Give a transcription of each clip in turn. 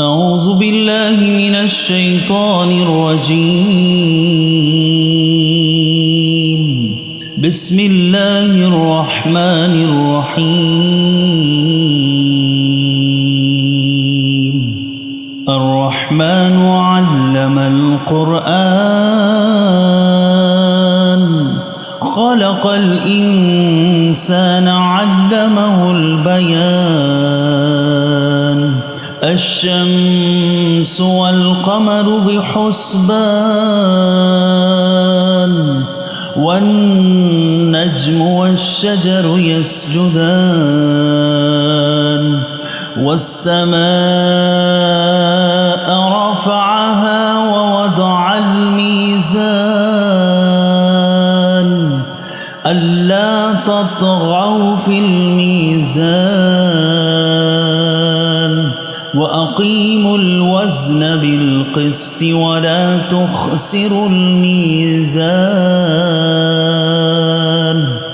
أعوذ بالله من الشيطان الرجيم. بسم الله الرحمن الرحيم. الرحمن علم القرآن خلق الإنسان علمه البيان. الشمس والقمر بحسبان والنجم والشجر يسجدان والسماء رفعها ووضع الميزان ألا تطغوا في الميزان وأقيموا الوزن بالقسط ولا تخسروا الميزان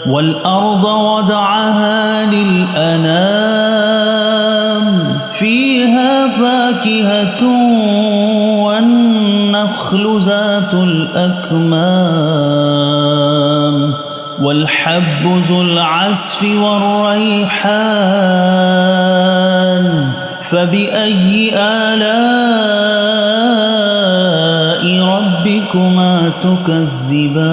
والأرض وضعها للأنام فيها فاكهة والنخل ذات الأكمام والحب ذو العصف والريحان فبأي آلاء ربكما تكذبان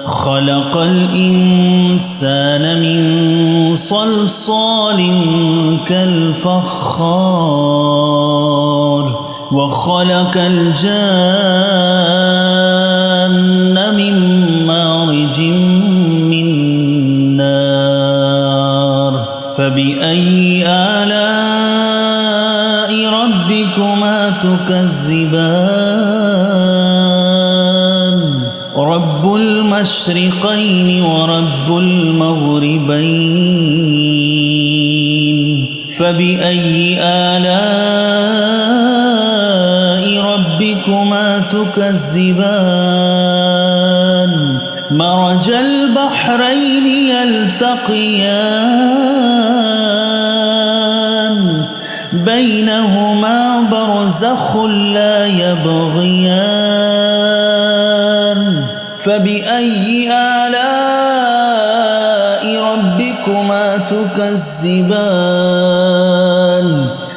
خلق الإنسان من صلصال كالفخار وخلق الجان من مارج من نار فبأي آلاء ربكما تكذبان رب المشرقين ورب المغربين فبأي آلاء ربكما تكذبان مرج البحرين يلتقيان بينهما برزخ لا يبغيان فبأي آلاء ربكما تكذبان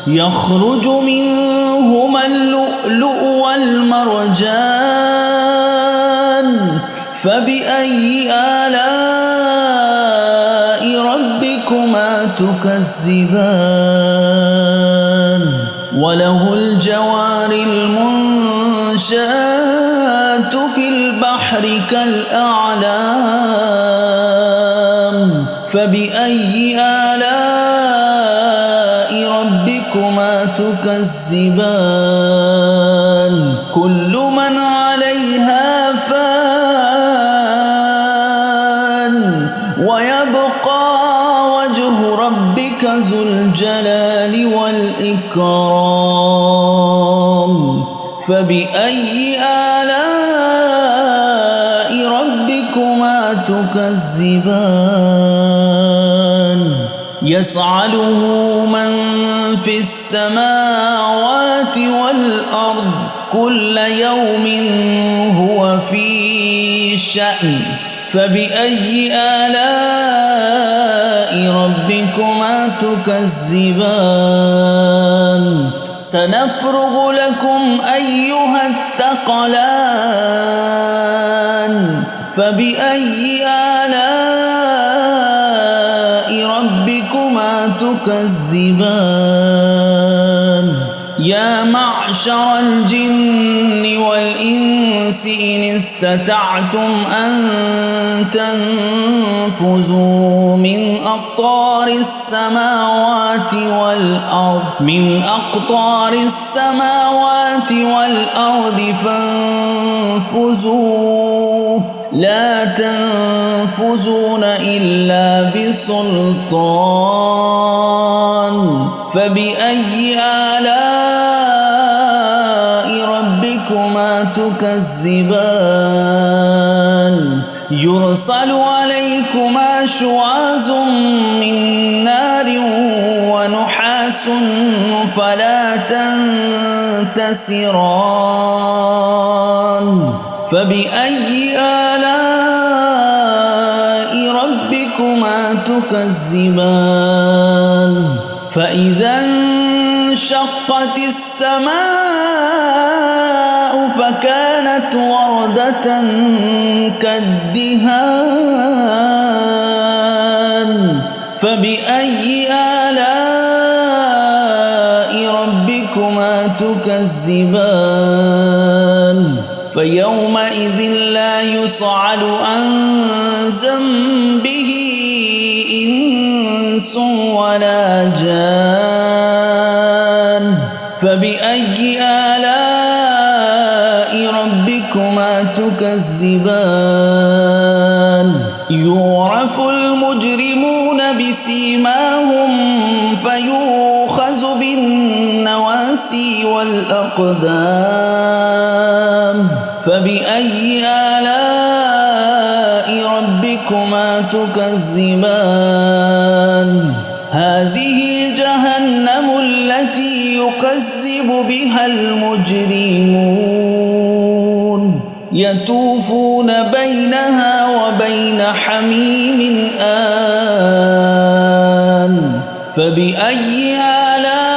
يخرج منهما اللؤلؤ والمرجان فبأي آلاء ربكما تكذبان وله الجوار المنشآت في البحر كالأعلام فبأي آلاء ربكما تكذبان كل من عليها فان ويبقى وجه ربك ذو الجلال والإكرام فبأي آلاء ربكما تكذبان يسأله من في السماوات والأرض كل يوم هو في شأن فبأي آلاء ربكما تكذبان سنفرغ لكم أيها الثقلان فبأي آلاء ربكما تكذبان يا معشر الجن والإنس إن استطعتم أن تنفذوا من أقطار السماوات والأرض فانفذوا لا تنفذون إلا بسلطان فبأي آلاء ربكما تكذبان يرسل عليكما شواظ من نار ونحاس فلا تنتصران فبأي آلاء ربكما تكذبان فإذا انشقت السماء فكانت وردة كالدهان فبأي آلاء ربكما تكذبان فيومئذ لا يصعد عن ذنبه إنس ولا جان فبأي آلاء ربكما تكذبان يعرف المجرمون بسيماهم فيؤخذ بالنواسي والأقدام فبأي آلاء ربكما تكذبان هذه جهنم التي يكذب بها المجرمون يطوفون بينها وبين حميم آن فبأي آلاء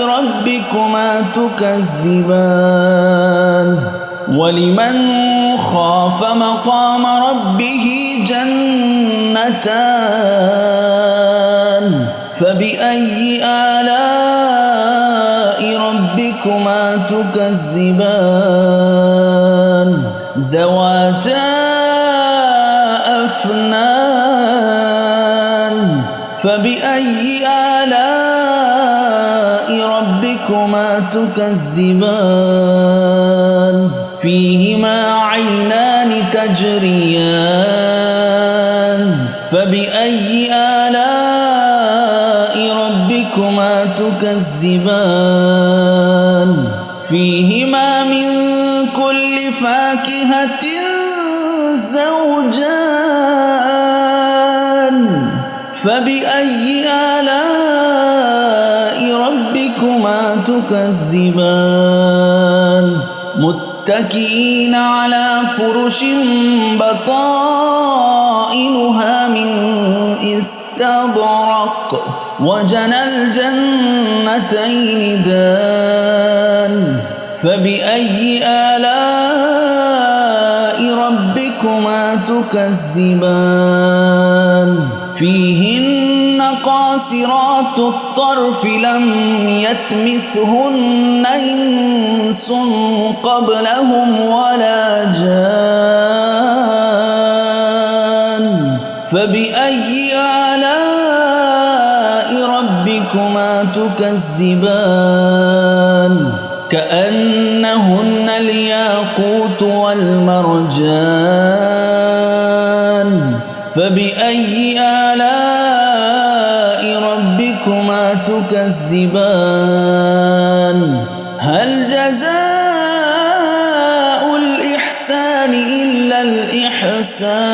ربكما تكذبان ولمن خاف مقام ربه جنتان فبأي آلاء ربكما تكذبان ذواتا أفنان فبأي آلاء ربكما تكذبان فيهما عينان تجريان فبأي آلاء ربكما تكذبان فيهما من كل فاكهة زوجان فبأي آلاء ربكما تكذبان متكئين على فرش بطائنها من استبرق وجنى الجنتين دان فبأي آلاء ربكما تكذبان فيهن قاصرات الطرف لم يطمثهن إنس قبلهم ولا جان فبأي آلاء ربكما تكذبان كأنهن الياقوت والمرجان فبأي آلاء ربكما تكذبان هل جزاء الإحسان إلا الإحسان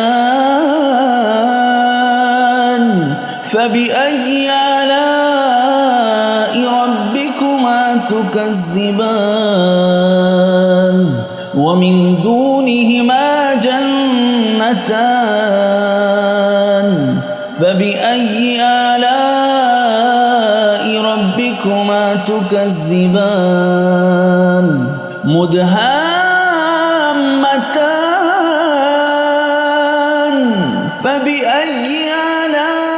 فبأي آلاء ربكما تكذبان ومن دونهما جنتان فبأي آلاء ربكما تكذبان مدهامتان فبأي آلاء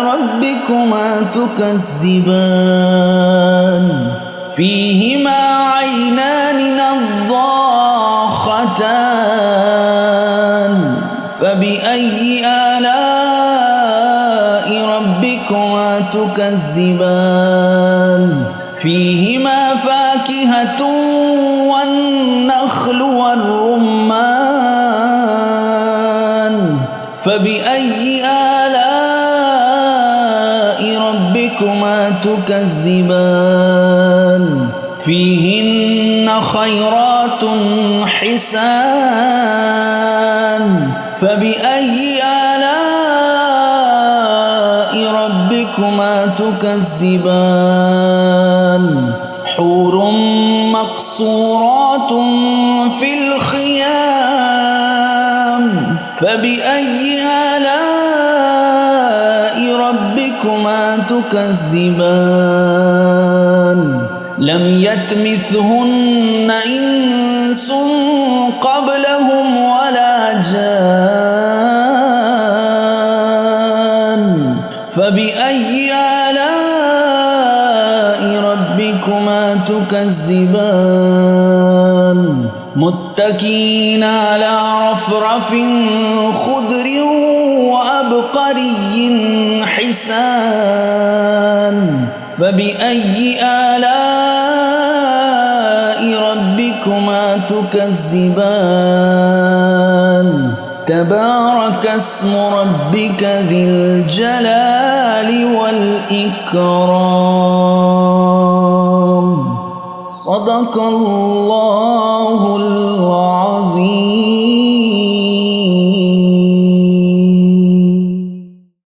ربكما تكذبان فيهما عينان نضاختان فبأي آلاء ربكما تكذبان فيهما فاكهة والنخل والرمان فبأي آلاء ربكما تكذبان فيهن خيرات حسان فبأي آلاء ربكما تكذبان حور مقصورات في الخيام فبأي آلاء ربكما تكذبان لم يطمثهن إنس قبلهم ولا جان فبأي آلاء ربكما تكذبان متكئين على رفرف خضر وعبقري حسان فبأي آلاء ربكما تكذبان تبارك اسم ربك ذي الجلال والإكرام صدق الله